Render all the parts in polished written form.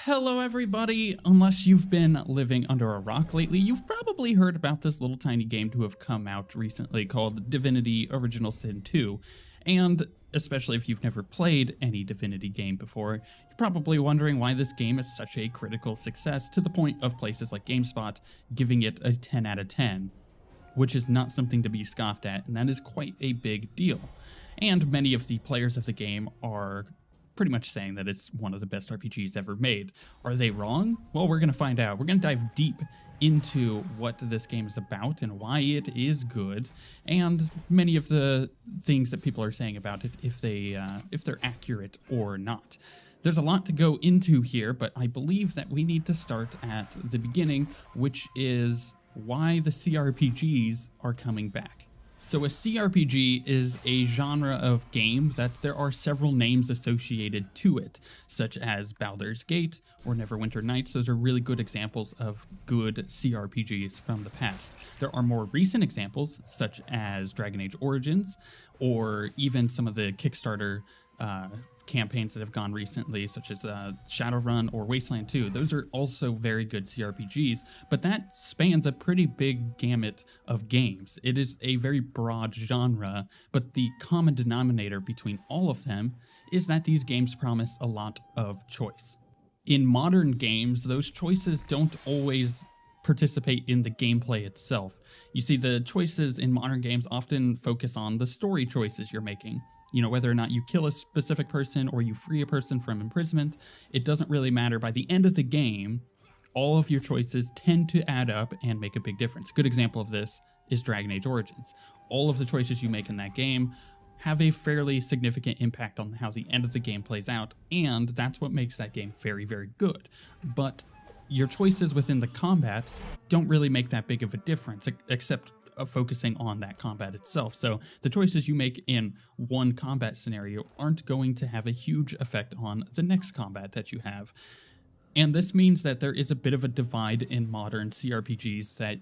Hello everybody! Unless you've been living under a rock lately, you've probably heard about this little tiny game to have come out recently called Divinity Original Sin 2, and especially if you've never played any Divinity game before, you're probably wondering why this game is such a critical success to the point of places like GameSpot giving it a 10 out of 10, which is not something to be scoffed at, and that is quite a big deal. And many of the players of the game are pretty much saying that it's one of the best RPGs ever made. Are they wrong? Well, we're going to find out. We're going to dive deep into what this game is about and why it is good, and many of the things that people are saying about it, if they're accurate or not. There's a lot to go into here, but I believe that we need to start at the beginning, which is why the CRPGs are coming back. So a CRPG is a genre of game that there are several names associated to it, such as Baldur's Gate or Neverwinter Nights. Those are really good examples of good CRPGs from the past. There are more recent examples, such as Dragon Age Origins, or even some of the Kickstarter campaigns that have gone recently, such as Shadowrun or Wasteland 2. Those are also very good CRPGs, but that spans a pretty big gamut of games. It is a very broad genre, but the common denominator between all of them is that these games promise a lot of choice. In modern games, those choices don't always participate in the gameplay itself. You see, the choices in modern games often focus on the story choices you're making. You know, whether or not you kill a specific person or you free a person from imprisonment, it doesn't really matter. By the end of the game, all of your choices tend to add up and make a big difference. A good example of this is Dragon Age Origins. All of the choices you make in that game have a fairly significant impact on how the end of the game plays out, and that's what makes that game very, very good. But your choices within the combat don't really make that big of a difference, except focusing on that combat itself. So the choices you make in one combat scenario aren't going to have a huge effect on the next combat that you have. And this means that there is a bit of a divide in modern CRPGs that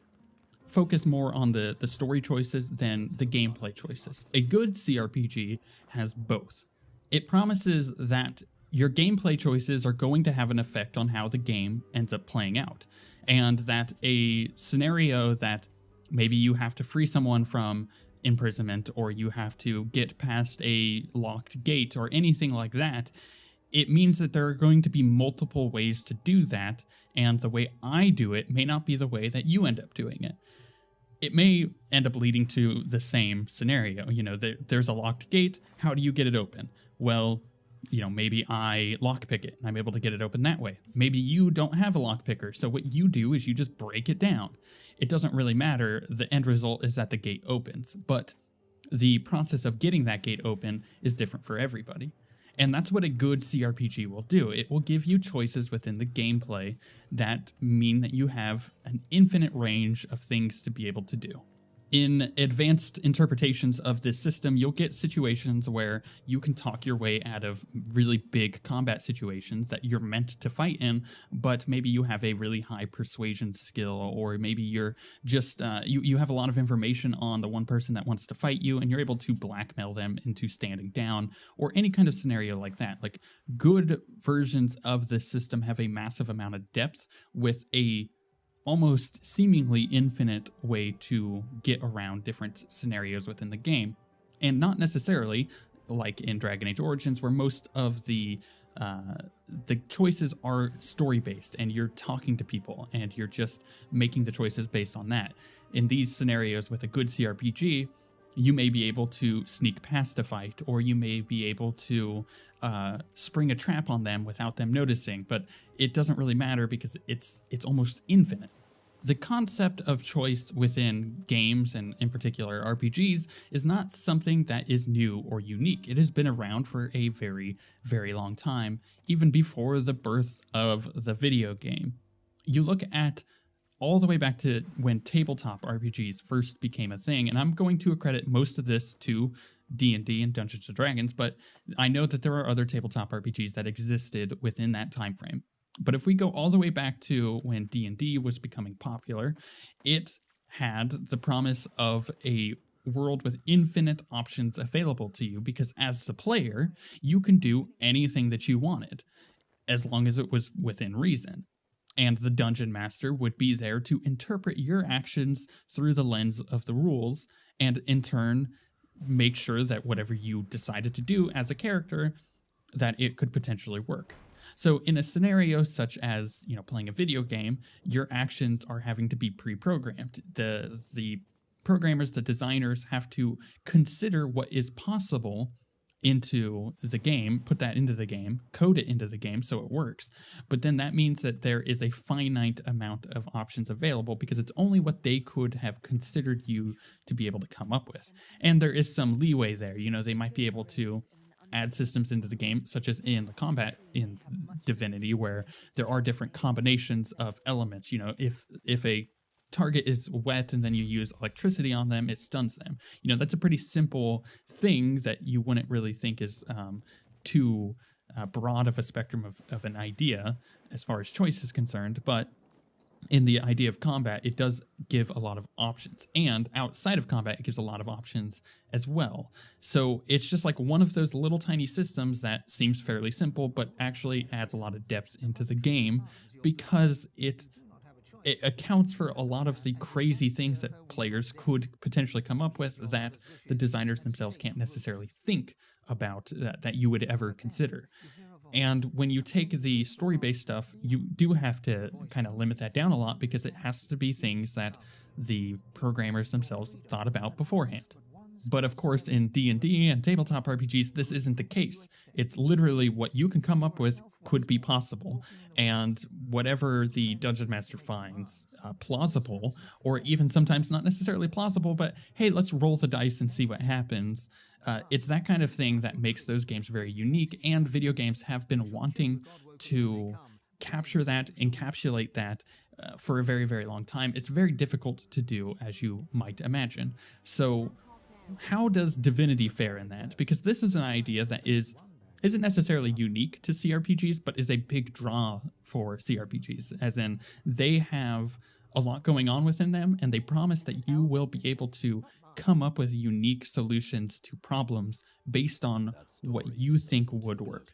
focus more on the story choices than the gameplay choices. A good CRPG has both. It promises that your gameplay choices are going to have an effect on how the game ends up playing out, and that a scenario that maybe you have to free someone from imprisonment, or you have to get past a locked gate, or anything like that, it means that there are going to be multiple ways to do that, and the way I do it may not be the way that you end up doing it. It may end up leading to the same scenario. You know, there's a locked gate. How do you get it open? Well, you know, maybe I lockpick it and I'm able to get it open that way. Maybe you don't have a lockpicker, so what you do is you just break it down. It doesn't really matter. The end result is that the gate opens, but the process of getting that gate open is different for everybody. And that's what a good CRPG will do. It will give you choices within the gameplay that mean that you have an infinite range of things to be able to do. In advanced interpretations of this system, you'll get situations where you can talk your way out of really big combat situations that you're meant to fight in, but maybe you have a really high persuasion skill, or maybe you're just, you have a lot of information on the one person that wants to fight you, and you're able to blackmail them into standing down, or any kind of scenario like that. Like, good versions of this system have a massive amount of depth with a almost seemingly infinite way to get around different scenarios within the game. And not necessarily like in Dragon Age Origins, where most of the choices are story-based, and you're talking to people, and you're just making the choices based on that. In these scenarios with a good CRPG, you may be able to sneak past a fight, or you may be able to spring a trap on them without them noticing, but it doesn't really matter because it's almost infinite. The concept of choice within games, and in particular RPGs, is not something that is new or unique. It has been around for a very, very long time, even before the birth of the video game. You look at all the way back to when tabletop RPGs first became a thing, and I'm going to accredit most of this to D&D and Dungeons & Dragons, but I know that there are other tabletop RPGs that existed within that time frame. But if we go all the way back to when D&D was becoming popular, it had the promise of a world with infinite options available to you, because as the player, you can do anything that you wanted as long as it was within reason. And the dungeon master would be there to interpret your actions through the lens of the rules, and in turn make sure that whatever you decided to do as a character, that it could potentially work. So in a scenario such as, playing a video game, your actions are having to be pre-programmed. The programmers, the designers have to consider what is possible into the game, put that into the game, code it into the game so it works. But then that means that there is a finite amount of options available, because it's only what they could have considered you to be able to come up with. And there is some leeway there. They might be able to add systems into the game, such as in the combat in Divinity, where there are different combinations of elements. If a target is wet and then you use electricity on them, it stuns them. That's a pretty simple thing that you wouldn't really think is too broad of a spectrum of an idea as far as choice is concerned. But in the idea of combat, it does give a lot of options. And outside of combat, it gives a lot of options as well. So it's just like one of those little tiny systems that seems fairly simple, but actually adds a lot of depth into the game, because it accounts for a lot of the crazy things that players could potentially come up with that the designers themselves can't necessarily think about, that you would ever consider. And when you take the story-based stuff, you do have to kind of limit that down a lot, because it has to be things that the programmers themselves thought about beforehand. But of course, in D&D and tabletop RPGs, this isn't the case. It's literally what you can come up with could be possible, and whatever the dungeon master finds plausible, or even sometimes not necessarily plausible, but hey, let's roll the dice and see what happens. It's that kind of thing that makes those games very unique, and video games have been wanting to capture that, encapsulate that for a very, very long time. It's very difficult to do, as you might imagine. So how does Divinity fare in that? Because this is an idea that isn't necessarily unique to CRPGs, but is a big draw for CRPGs, as in they have a lot going on within them, and they promise that you will be able to come up with unique solutions to problems based on what you think would work.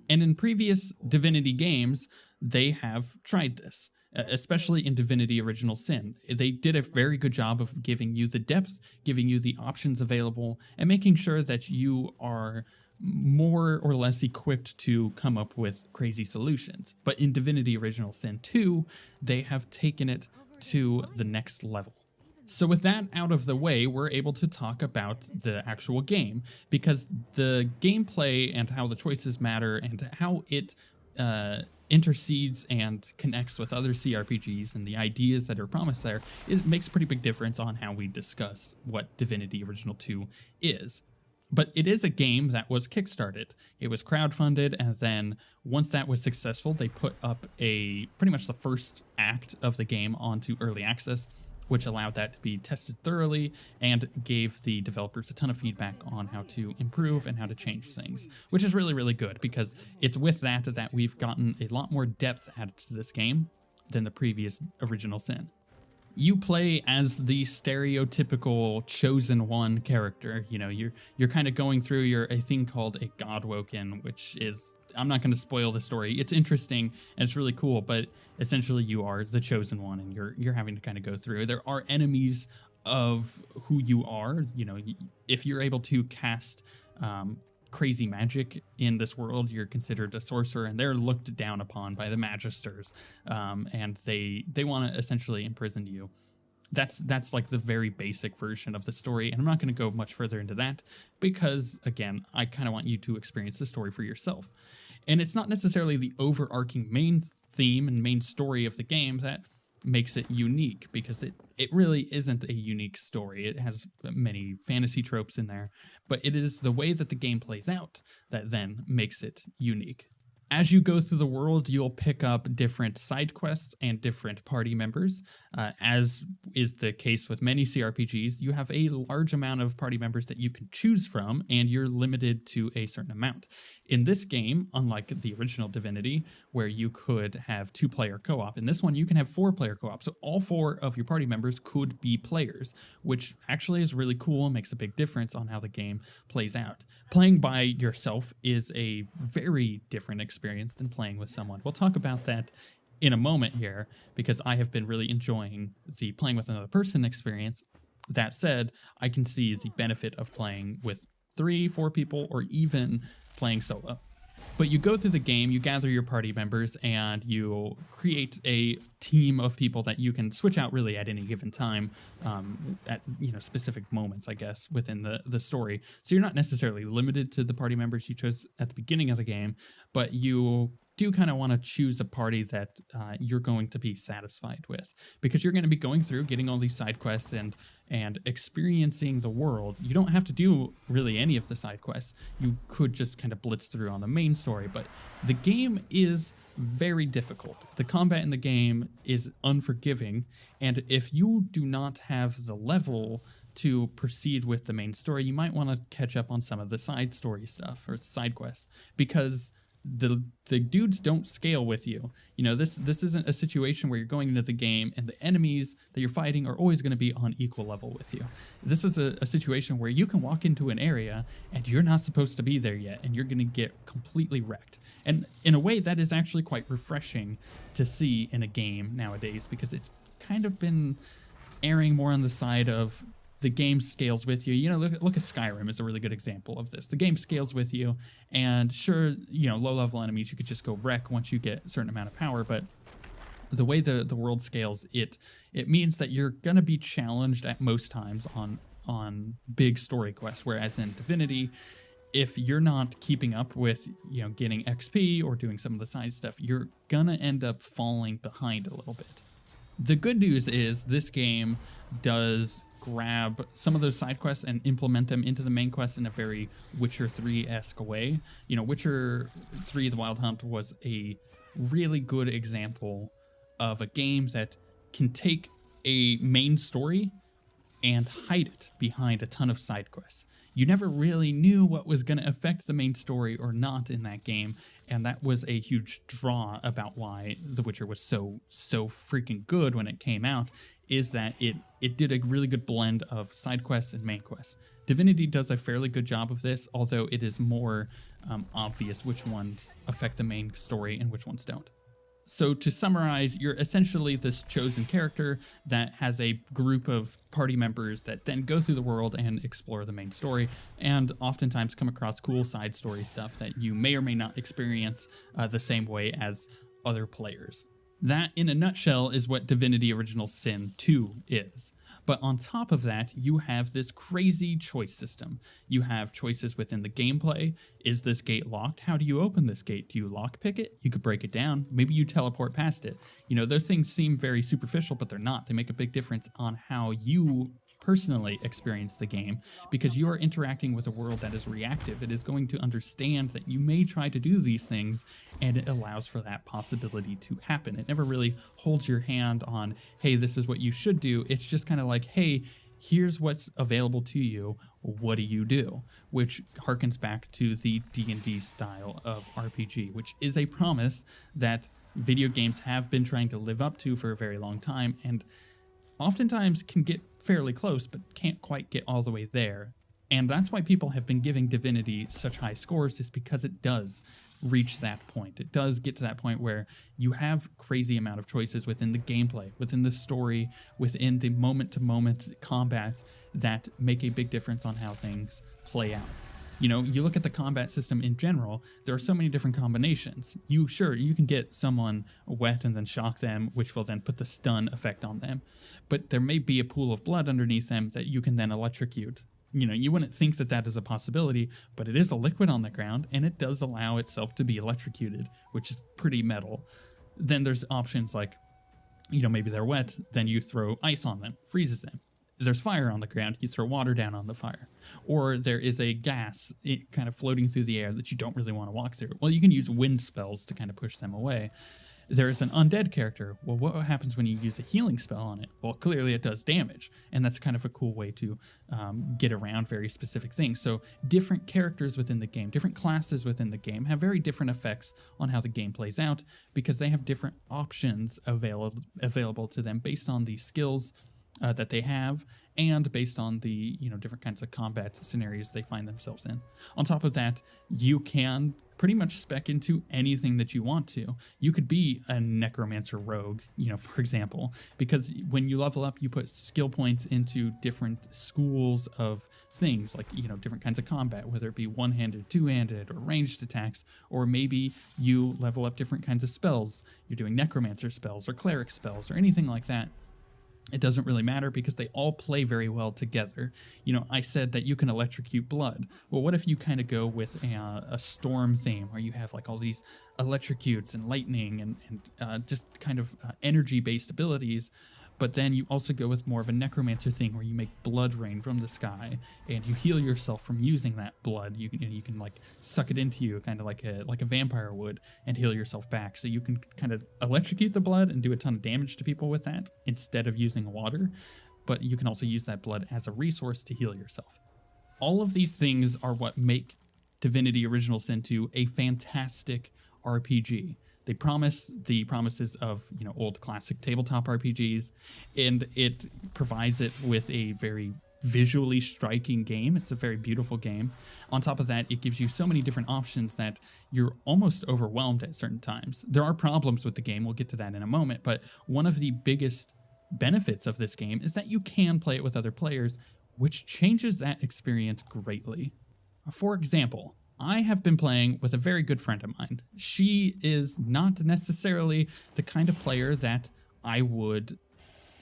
And in previous Divinity games, they have tried this, especially in Divinity Original Sin. They did a very good job of giving you the depth, giving you the options available, and making sure that you are more or less equipped to come up with crazy solutions. But in Divinity Original Sin 2, they have taken it to the next level. So with that out of the way, we're able to talk about the actual game, because the gameplay and how the choices matter and how it intercedes and connects with other CRPGs and the ideas that are promised there, it makes a pretty big difference on how we discuss what Divinity Original 2 is. But it is a game that was kickstarted. It was crowdfunded, and then once that was successful, they put up pretty much the first act of the game onto early access, which allowed that to be tested thoroughly and gave the developers a ton of feedback on how to improve and how to change things, which is really, really good, because it's with that we've gotten a lot more depth added to this game than the previous Original Sin. You play as the stereotypical chosen one character. You're kind of going through a thing called a Godwoken, which is, I'm not going to spoil the story. It's interesting and it's really cool, but essentially you are the chosen one, and you're having to kind of go through. There are enemies of who you are. If you're able to cast crazy magic in this world, you're considered a sorcerer, and they're looked down upon by the magisters, and they want to essentially imprison you. That's like the very basic version of the story, and I'm not going to go much further into that, because again, I kind of want you to experience the story for yourself. And it's not necessarily the overarching main theme and main story of the game that makes it unique, because it really isn't a unique story. It has many fantasy tropes in there, but it is the way that the game plays out that then makes it unique. As you go through the world, you'll pick up different side quests and different party members. As is the case with many CRPGs, you have a large amount of party members that you can choose from, and you're limited to a certain amount. In this game, unlike the original Divinity, where you could have 2-player co-op, in this one you can have 4-player co-op. So all 4 of your party members could be players, which actually is really cool and makes a big difference on how the game plays out. Playing by yourself is a very different experience than playing with someone. We'll talk about that in a moment here, because I have been really enjoying the playing with another person experience. That said, I can see the benefit of playing with 3-4 people, or even playing solo. But you go through the game, you gather your party members, and you create a team of people that you can switch out really at any given time, at specific moments, I guess, within the story. So you're not necessarily limited to the party members you chose at the beginning of the game, but you do kind of want to choose a party that you're going to be satisfied with, because you're going to be going through getting all these side quests and experiencing the world. You don't have to do really any of the side quests. You could just kind of blitz through on the main story, but the game is very difficult. The combat in the game is unforgiving, and if you do not have the level to proceed with the main story, you might want to catch up on some of the side story stuff or side quests, because the dudes don't scale with you. This isn't a situation where you're going into the game and the enemies that you're fighting are always going to be on equal level with you. This is a situation where you can walk into an area and you're not supposed to be there yet, and you're going to get completely wrecked. And in a way, that is actually quite refreshing to see in a game nowadays, because it's kind of been erring more on the side of the game scales with you. Look at Skyrim is a really good example of this. The game scales with you, and sure, low-level enemies you could just go wreck once you get a certain amount of power, but the way the world scales, it means that you're going to be challenged at most times on big story quests, whereas in Divinity, if you're not keeping up with, getting XP or doing some of the side stuff, you're going to end up falling behind a little bit. The good news is this game does grab some of those side quests and implement them into the main quest in a very Witcher 3-esque way. Witcher 3 The Wild Hunt was a really good example of a game that can take a main story and hide it behind a ton of side quests. You never really knew what was going to affect the main story or not in that game, and that was a huge draw about why The Witcher was so freaking good when it came out, is that it did a really good blend of side quests and main quests. Divinity does a fairly good job of this, although it is more obvious which ones affect the main story and which ones don't. So to summarize, you're essentially this chosen character that has a group of party members that then go through the world and explore the main story, and oftentimes come across cool side story stuff that you may or may not experience the same way as other players. That, in a nutshell, is what Divinity Original Sin 2 is. But on top of that, you have this crazy choice system. You have choices within the gameplay. Is this gate locked? How do you open this gate? Do you lockpick it? You could break it down. Maybe you teleport past it. Those things seem very superficial, but they're not. They make a big difference on how you personally experience the game, because you are interacting with a world that is reactive. It is going to understand that you may try to do these things, and it allows for that possibility to happen. It never really holds your hand on, hey, this is what you should do. It's just kind of like, hey, here's what's available to you. What do you do? Which harkens back to the D&D style of RPG, which is a promise that video games have been trying to live up to for a very long time, and oftentimes can get fairly close, but can't quite get all the way there. And that's why people have been giving Divinity such high scores, is because it does reach that point. It does get to that point where you have crazy amount of choices within the gameplay, within the story, within the moment-to-moment combat that make a big difference on how things play out. You look at the combat system in general, there are so many different combinations. You can get someone wet and then shock them, which will then put the stun effect on them. But there may be a pool of blood underneath them that you can then electrocute. You wouldn't think that that is a possibility, but it is a liquid on the ground, and it does allow itself to be electrocuted, which is pretty metal. Then there's options like, maybe they're wet, then you throw ice on them, freezes them. there's fire on the ground, you throw water down on the fire. Or there is a gas kind of floating through the air that you don't really want to walk through. Well, you can use wind spells to kind of push them away. There is an undead character. Well, what happens when you use a healing spell on it? Well, clearly it does damage, and that's kind of a cool way to get around very specific things. So different characters within the game, different classes within the game have very different effects on how the game plays out because they have different options available to them based on the skills that they have and based on the different kinds of combat scenarios they find themselves in. On top of that, you can pretty much spec into anything that you want to. You could be a necromancer rogue, for example, because when you level up, you put skill points into different schools of things, like, different kinds of combat, whether it be one-handed, two-handed, or ranged attacks, or maybe you level up different kinds of spells. You're doing necromancer spells or cleric spells or anything like that. It doesn't really matter because they all play very well together. I said that you can electrocute blood. Well, what if you kind of go with a storm theme where you have like all these electrocutes and lightning and just kind of energy-based abilities, but then you also go with more of a necromancer thing where you make blood rain from the sky and you heal yourself from using that blood. You can like suck it into you, kind of like a vampire would, and heal yourself back. So you can kind of electrocute the blood and do a ton of damage to people with that instead of using water. But you can also use that blood as a resource to heal yourself. All of these things are what make Divinity Original Sin 2 a fantastic RPG. They promise the promises of, old classic tabletop RPGs, and it provides it with a very visually striking game. It's a very beautiful game. On top of that, it gives you so many different options that you're almost overwhelmed at certain times. There are problems with the game. We'll get to that in a moment, but one of the biggest benefits of this game is that you can play it with other players, which changes that experience greatly. For example, I have been playing with a very good friend of mine. She is not necessarily the kind of player that I would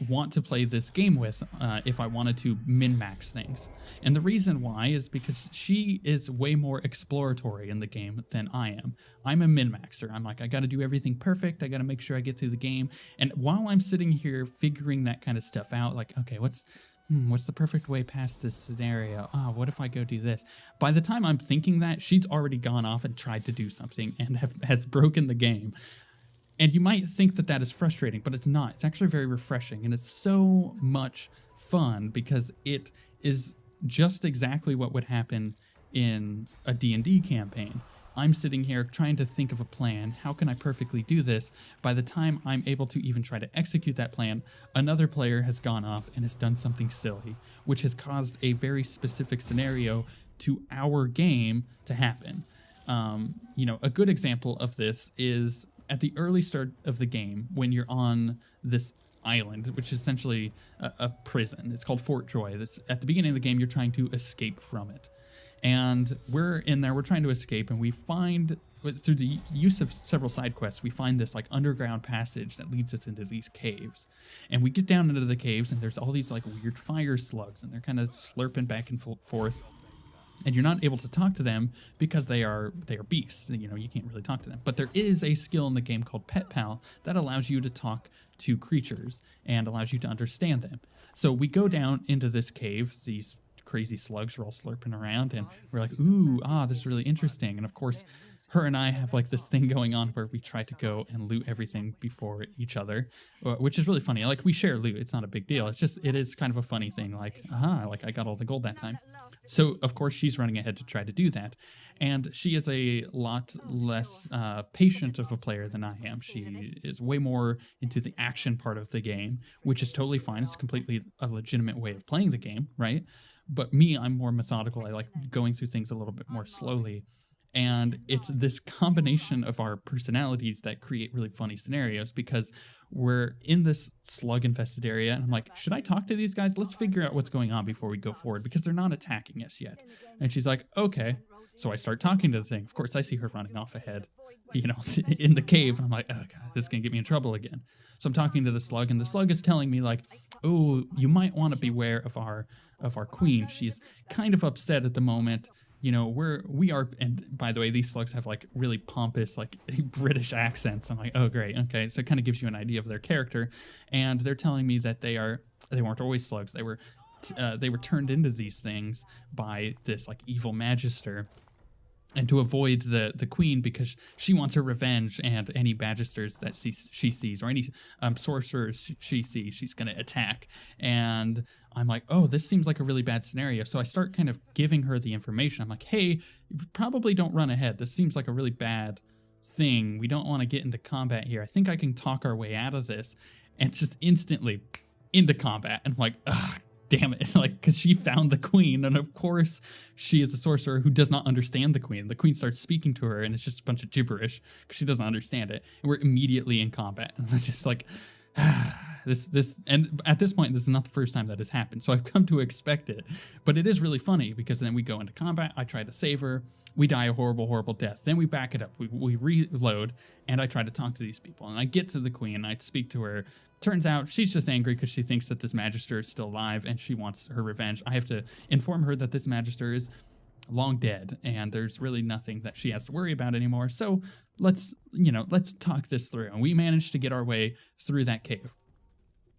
want to play this game with if I wanted to min-max things. And the reason why is because she is way more exploratory in the game than I am. I'm a min-maxer. I'm like, I gotta do everything perfect. I gotta make sure I get through the game. And while I'm sitting here figuring that kind of stuff out, like, okay, what's the perfect way past this scenario? What if I go do this? By the time I'm thinking that, she's already gone off and tried to do something and has broken the game. And you might think that that is frustrating, but it's not. It's actually very refreshing, and it's so much fun because it is just exactly what would happen in a D&D campaign. I'm sitting here trying to think of a plan. How can I perfectly do this? By the time I'm able to even try to execute that plan, another player has gone off and has done something silly, which has caused a very specific scenario to our game to happen. A good example of this is at the early start of the game when you're on this island, which is essentially a prison. It's called Fort Joy. That's at the beginning of the game, you're trying to escape from it. And we're in there, we're trying to escape, and we find, through the use of several side quests, we find this like underground passage that leads us into these caves. And we get down into the caves, and there's all these like weird fire slugs, and they're kind of slurping back and forth. And you're not able to talk to them because they are beasts. You can't really talk to them. But there is a skill in the game called Pet Pal that allows you to talk to creatures and allows you to understand them. So we go down into this cave, these crazy slugs are all slurping around, and we're like, this is really interesting. And of course, her and I have like this thing going on where we try to go and loot everything before each other, which is really funny. Like, we share loot. It's not a big deal. It is kind of a funny thing. Like, I got all the gold that time. So of course she's running ahead to try to do that. And she is a lot less patient of a player than I am. She is way more into the action part of the game, which is totally fine. It's completely a legitimate way of playing the game, right? But me, I'm more methodical. I like going through things a little bit more slowly. And it's this combination of our personalities that create really funny scenarios because we're in this slug-infested area, and I'm like, should I talk to these guys? Let's figure out what's going on before we go forward because they're not attacking us yet. And she's like, okay. So I start talking to the thing. Of course, I see her running off ahead, in the cave, and I'm like, oh God, this is going to get me in trouble again. So I'm talking to the slug, and the slug is telling me like, oh, you might want to beware of our queen. She's kind of upset at the moment. We are, and by the way, these slugs have like really pompous, like British accents. I'm like, oh, great. Okay. So it kind of gives you an idea of their character. And they're telling me that they weren't always slugs. They were they were turned into these things by this like evil magister, and to avoid the queen, because she wants her revenge, and any magisters that she sees, or any sorcerers she sees, she's going to attack. And I'm like, oh, this seems like a really bad scenario. So I start kind of giving her the information. I'm like, hey, you probably don't run ahead. This seems like a really bad thing. We don't want to get into combat here. I think I can talk our way out of this. And just instantly into combat. And I'm like, ugh, damn it. Like, because she found the queen. And of course, she is a sorcerer who does not understand the queen. The queen starts speaking to her, and it's just a bunch of gibberish because she doesn't understand it. And we're immediately in combat. And I'm just like, and at this point, this is not the first time that has happened. So I've come to expect it. But it is really funny because then we go into combat. I try to save her. We die a horrible, horrible death. Then we back it up. We reload, and I try to talk to these people. And I get to the queen. I speak to her. Turns out she's just angry because she thinks that this magister is still alive, and she wants her revenge. I have to inform her that this magister is long dead, and there's really nothing that she has to worry about anymore. So let's talk this through. And we managed to get our way through that cave.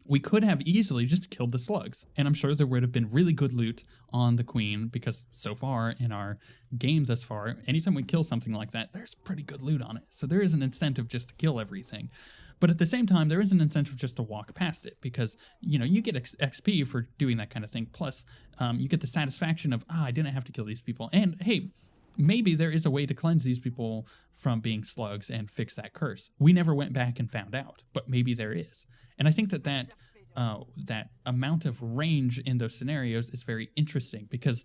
We could have easily just killed the slugs, and I'm sure there would have been really good loot on the queen, because so far in our games thus far, anytime we kill something like that, there's pretty good loot on it. So there is an incentive just to kill everything. But at the same time, there is an incentive just to walk past it, because, you get XP for doing that kind of thing. Plus, you get the satisfaction of, I didn't have to kill these people. And hey, maybe there is a way to cleanse these people from being slugs and fix that curse. We never went back and found out, but maybe there is. And I think that amount of range in those scenarios is very interesting, because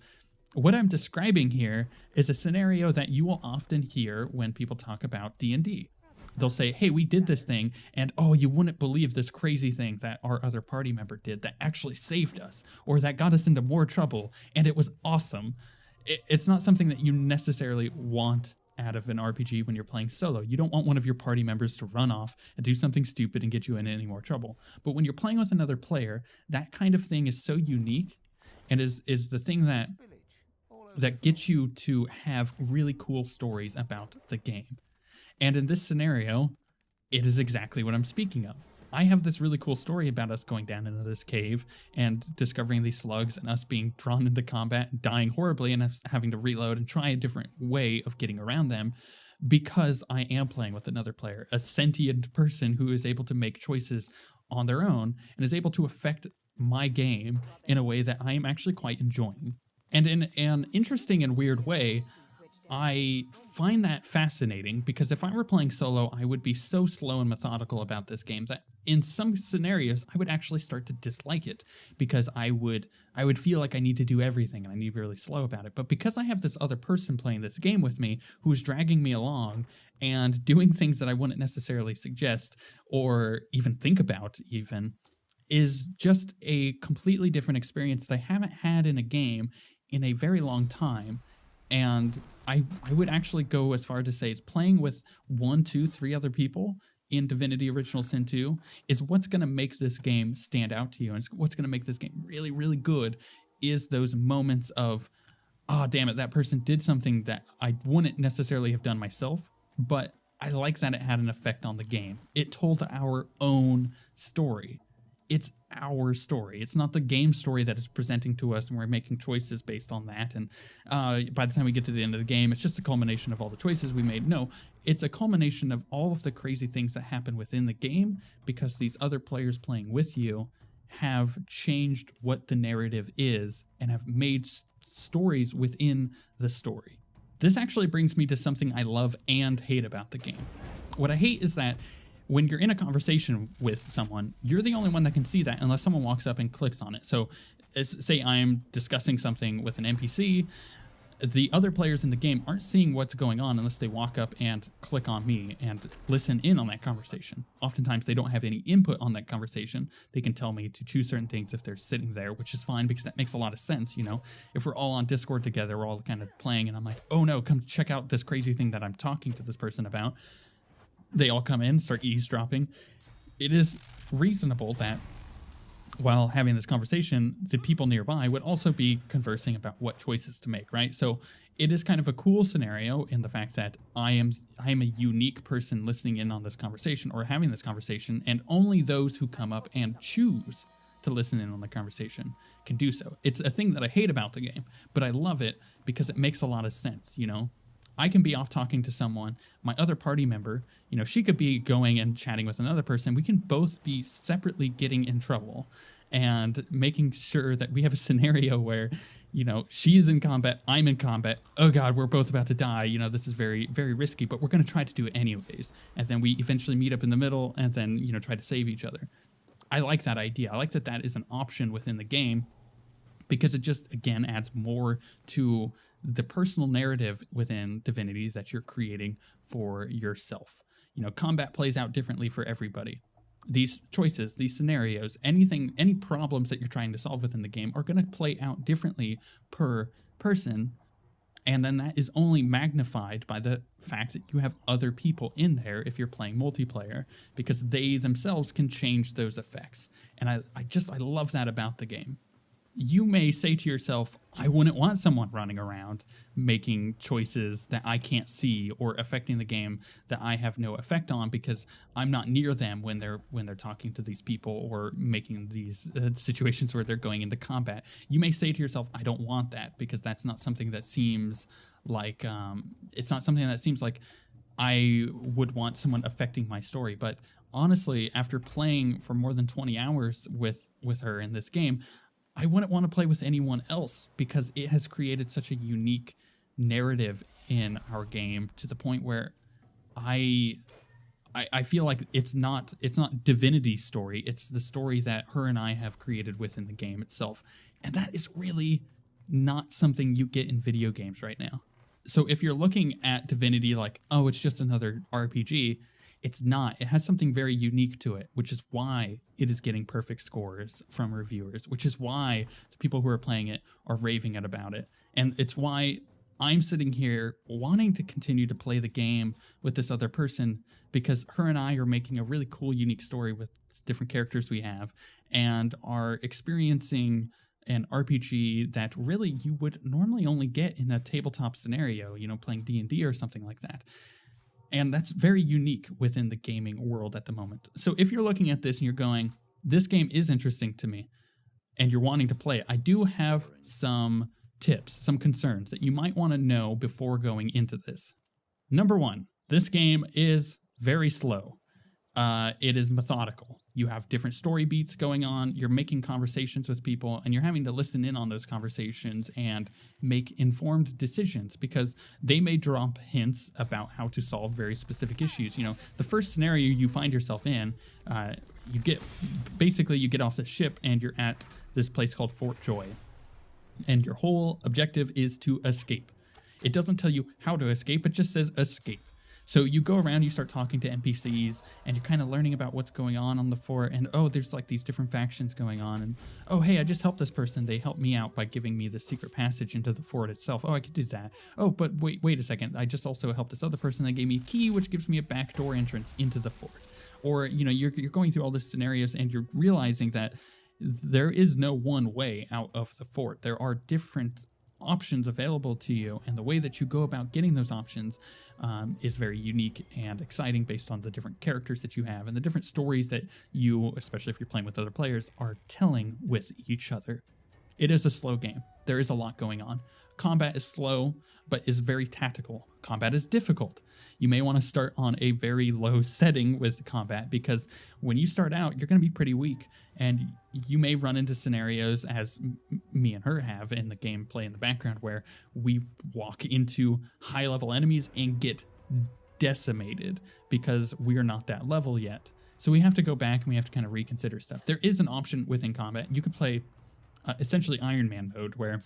what I'm describing here is a scenario that you will often hear when people talk about D&D. They'll say, hey, we did this thing, and oh, you wouldn't believe this crazy thing that our other party member did that actually saved us, or that got us into more trouble, and it was awesome. It's not something that you necessarily want out of an RPG when you're playing solo. You don't want one of your party members to run off and do something stupid and get you in any more trouble. But when you're playing with another player, that kind of thing is so unique, and is the thing that gets you to have really cool stories about the game. And in this scenario, it is exactly what I'm speaking of. I have this really cool story about us going down into this cave and discovering these slugs, and us being drawn into combat and dying horribly, and us having to reload and try a different way of getting around them, because I am playing with another player, a sentient person who is able to make choices on their own and is able to affect my game in a way that I am actually quite enjoying. And in an interesting and weird way, I find that fascinating, because if I were playing solo, I would be so slow and methodical about this game that in some scenarios I would actually start to dislike it, because I would feel like I need to do everything and I need to be really slow about it. But because I have this other person playing this game with me who's dragging me along and doing things that I wouldn't necessarily suggest or even think about even, is just a completely different experience that I haven't had in a game in a very long time. And I would actually go as far to say it's playing with 1, 2, 3 other people in Divinity Original Sin 2 is what's going to make this game stand out to you. And what's going to make this game really, really good is those moments of, oh, damn it, that person did something that I wouldn't necessarily have done myself, but I like that it had an effect on the game. It told our own story. It's our story. It's not the game story that is presenting to us, and we're making choices based on that. And by the time we get to the end of the game, it's just a culmination of all the choices we made. No, it's a culmination of all of the crazy things that happen within the game, because these other players playing with you have changed what the narrative is and have made stories within the story. This actually brings me to something I love and hate about the game. What I hate is that when you're in a conversation with someone, you're the only one that can see that unless someone walks up and clicks on it. So say I'm discussing something with an NPC, the other players in the game aren't seeing what's going on unless they walk up and click on me and listen in on that conversation. Oftentimes they don't have any input on that conversation. They can tell me to choose certain things if they're sitting there, which is fine because that makes a lot of sense. If we're all on Discord together, we're all kind of playing, and I'm like, oh no, come check out this crazy thing that I'm talking to this person about. They all come in, start eavesdropping. It is reasonable that while having this conversation, the people nearby would also be conversing about what choices to make, right? So it is kind of a cool scenario in the fact that I am a unique person listening in on this conversation or having this conversation, and only those who come up and choose to listen in on the conversation can do so. It's a thing that I hate about the game, but I love it because it makes a lot of sense, you know? I can be off talking to someone, my other party member, you know, she could be going and chatting with another person. We can both be separately getting in trouble and making sure that we have a scenario where, you know, she's in combat, I'm in combat. Oh God, we're both about to die. You know, this is very, very risky, but we're going to try to do it anyways. And then we eventually meet up in the middle and then, you know, try to save each other. I like that idea. I like that that is an option within the game because it just, again, adds more to the personal narrative within Divinity that you're creating for yourself. You know, combat plays out differently for everybody. These choices, these scenarios, anything, any problems that you're trying to solve within the game are going to play out differently per person. And then that is only magnified by the fact that you have other people in there if you're playing multiplayer, because they themselves can change those effects. And I love that about the game. You may say to yourself, I wouldn't want someone running around making choices that I can't see or affecting the game that I have no effect on because I'm not near them when they're talking to these people or making these situations where they're going into combat. You may say to yourself, I don't want that because that's not something that seems like it's not something that seems like I would want someone affecting my story. But honestly, after playing for more than 20 hours with her in this game, I wouldn't want to play with anyone else because it has created such a unique narrative in our game to the point where I feel like it's not Divinity's story. It's the story that her and I have created within the game itself. And that is really not something you get in video games right now. So if you're looking at Divinity like, oh, it's just another RPG, it's not. It has something very unique to it, which is why it is getting perfect scores from reviewers, which is why the people who are playing it are raving about it. And it's why I'm sitting here wanting to continue to play the game with this other person, because her and I are making a really cool, unique story with different characters we have and are experiencing an RPG that really you would normally only get in a tabletop scenario, you know, playing D&D or something like that. And that's very unique within the gaming world at the moment. So if you're looking at this and you're going, this game is interesting to me, and you're wanting to play it, I do have some tips, some concerns that you might want to know before going into this. Number one, this game is very slow. It is methodical. You have different story beats going on. You're making conversations with people, and you're having to listen in on those conversations and make informed decisions because they may drop hints about how to solve very specific issues. You know, the first scenario you find yourself in, you get off the ship and you're at this place called Fort Joy, and your whole objective is to escape. It doesn't tell you how to escape. It just says escape. So you go around, you start talking to NPCs, and you're kind of learning about what's going on the fort, and oh, there's like these different factions going on, and oh, hey, I just helped this person. They helped me out by giving me the secret passage into the fort itself. Oh, I could do that. Oh, but wait a second. I just also helped this other person. They gave me a key, which gives me a backdoor entrance into the fort. Or, you know, you're going through all these scenarios, and you're realizing that there is no one way out of the fort. There are different options available to you, and the way that you go about getting those options is very unique and exciting based on the different characters that you have and the different stories that you, especially if you're playing with other players, are telling with each other. It is a slow game. There is a lot going on. Combat is slow, but is very tactical. Combat is difficult. You may want to start on a very low setting with combat because when you start out, you're going to be pretty weak, and you may run into scenarios, as me and her have in the gameplay in the background, where we walk into high-level enemies and get decimated because we're not that level yet. So we have to go back and we have to kind of reconsider stuff. There is an option within combat. You can play essentially Iron Man mode, where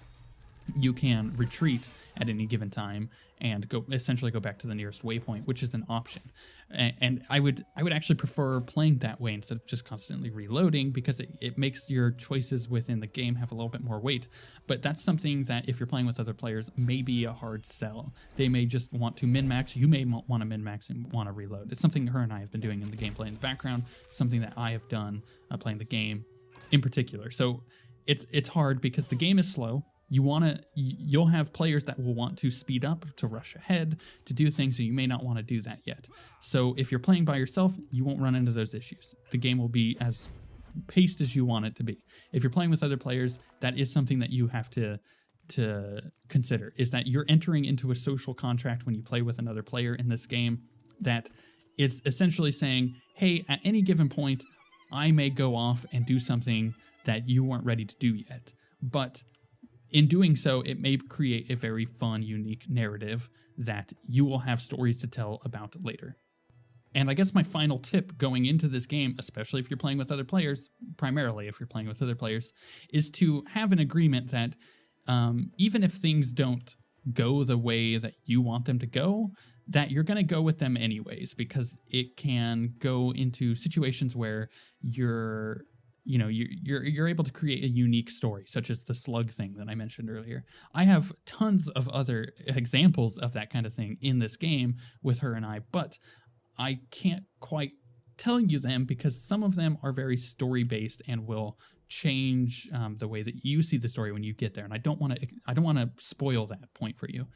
you can retreat at any given time and essentially go back to the nearest waypoint, which is an option. And I would actually prefer playing that way instead of just constantly reloading, because it makes your choices within the game have a little bit more weight. But that's something that if you're playing with other players may be a hard sell. They may just want to min-max. You may want to min-max and want to reload. It's something her and I have been doing in the gameplay in the background, something that I have done playing the game in particular. So it's hard because the game is slow. You'll have players that will want to speed up, to rush ahead, to do things, and you may not want to do that yet. So if you're playing by yourself, you won't run into those issues. The game will be as paced as you want it to be. If you're playing with other players, that is something that you have to consider, is that you're entering into a social contract when you play with another player in this game that is essentially saying, hey, at any given point, I may go off and do something that you weren't ready to do yet. But in doing so, it may create a very fun, unique narrative that you will have stories to tell about later. And I guess my final tip going into this game, especially if you're playing with other players, primarily if you're playing with other players, is to have an agreement that even if things don't go the way that you want them to go, that you're going to go with them anyways, because it can go into situations where you're able to create a unique story, such as the slug thing that I mentioned earlier. I have tons of other examples of that kind of thing in this game with her and I, but I can't quite tell you them because some of them are very story-based and will change the way that you see the story when you get there. And I don't want to spoil that point for you.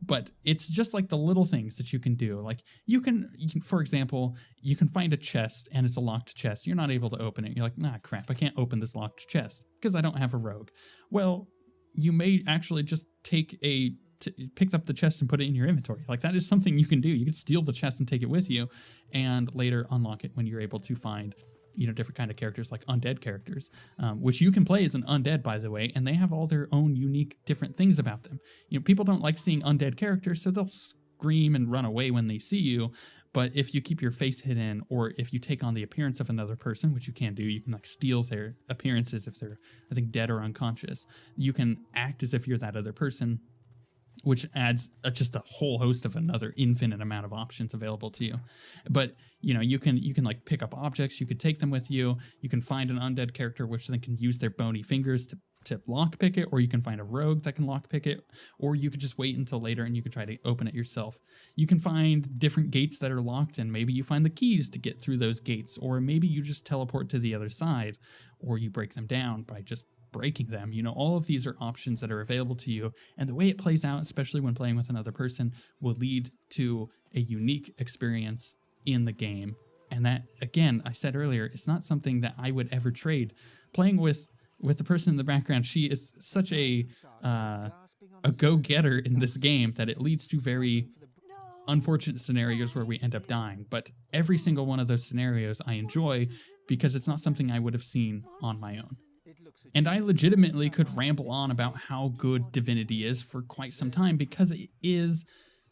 But it's just like the little things that you can do. Like you can, for example, you can find a chest and it's a locked chest. You're not able to open it. You're like, nah, crap, I can't open this locked chest because I don't have a rogue. Well, you may actually just pick up the chest and put it in your inventory. Like that is something you can do. You can steal the chest and take it with you and later unlock it when you're able to find different kind of characters like undead characters, which you can play as an undead, by the way, and they have all their own unique different things about them. People don't like seeing undead characters, so they'll scream and run away when they see you. But if you keep your face hidden, or if you take on the appearance of another person, which you can do, you can like steal their appearances if they're, I think, dead or unconscious. You can act as if you're that other person, which adds just a whole host of another infinite amount of options available to you. But, you can like pick up objects, you could take them with you, you can find an undead character which then can use their bony fingers to lockpick it, or you can find a rogue that can lockpick it, or you could just wait until later and you could try to open it yourself. You can find different gates that are locked and maybe you find the keys to get through those gates, or maybe you just teleport to the other side, or you break them down by just breaking them. All of these are options that are available to you, and the way it plays out, especially when playing with another person, will lead to a unique experience in the game. And that, again, I said earlier, it's not something that I would ever trade. Playing with the person in the background, she is such a go-getter in this game that it leads to very unfortunate scenarios where we end up dying. But every single one of those scenarios I enjoy because it's not something I would have seen on my own. And I legitimately could ramble on about how good Divinity is for quite some time because it is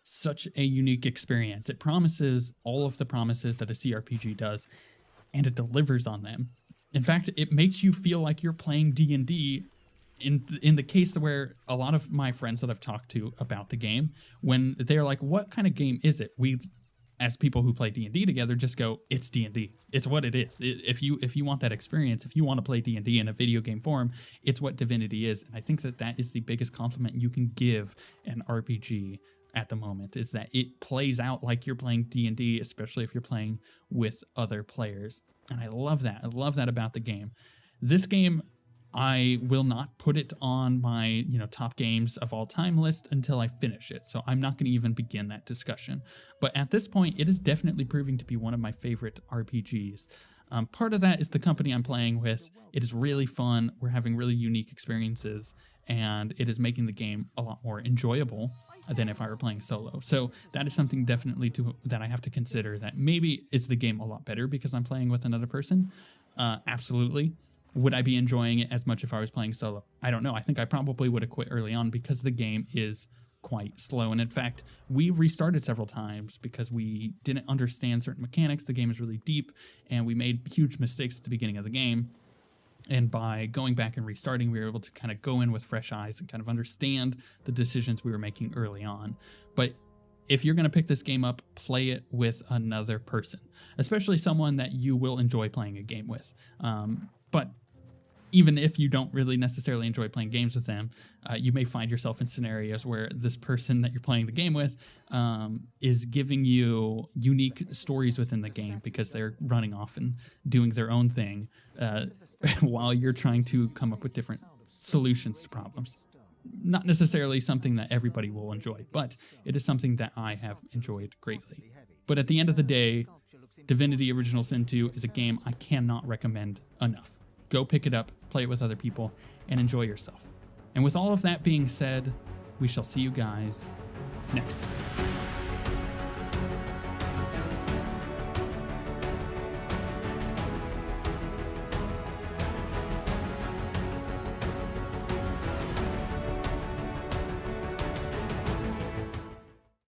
such a unique experience. It promises all of the promises that a CRPG does, and it delivers on them. In fact, it makes you feel like you're playing D&D in the case where a lot of my friends that I've talked to about the game, when they're like, what kind of game is it? We, as people who play D&D together, just go, it's D&D. It's what it is. If you want that experience, if you want to play D&D in a video game form, it's what Divinity is. And I think that is the biggest compliment you can give an RPG at the moment, is that it plays out like you're playing D&D, especially if you're playing with other players. And I love that. I love that about the game. This game, I will not put it on my top games of all time list until I finish it. So I'm not going to even begin that discussion. But at this point, it is definitely proving to be one of my favorite RPGs. Part of that is the company I'm playing with. It is really fun. We're having really unique experiences, and it is making the game a lot more enjoyable than if I were playing solo. So that is something definitely that I have to consider, that maybe is the game a lot better because I'm playing with another person? Absolutely. Would I be enjoying it as much if I was playing solo? I don't know. I think I probably would have quit early on because the game is quite slow. And in fact, we restarted several times because we didn't understand certain mechanics. The game is really deep and we made huge mistakes at the beginning of the game. And by going back and restarting, we were able to kind of go in with fresh eyes and kind of understand the decisions we were making early on. But if you're going to pick this game up, play it with another person, especially someone that you will enjoy playing a game with. But even if you don't really necessarily enjoy playing games with them, you may find yourself in scenarios where this person that you're playing the game with is giving you unique stories within the game because they're running off and doing their own thing while you're trying to come up with different solutions to problems. Not necessarily something that everybody will enjoy, but it is something that I have enjoyed greatly. But at the end of the day, Divinity Original Sin 2 is a game I cannot recommend enough. Go pick it up, play it with other people, and enjoy yourself. And with all of that being said, we shall see you guys next time.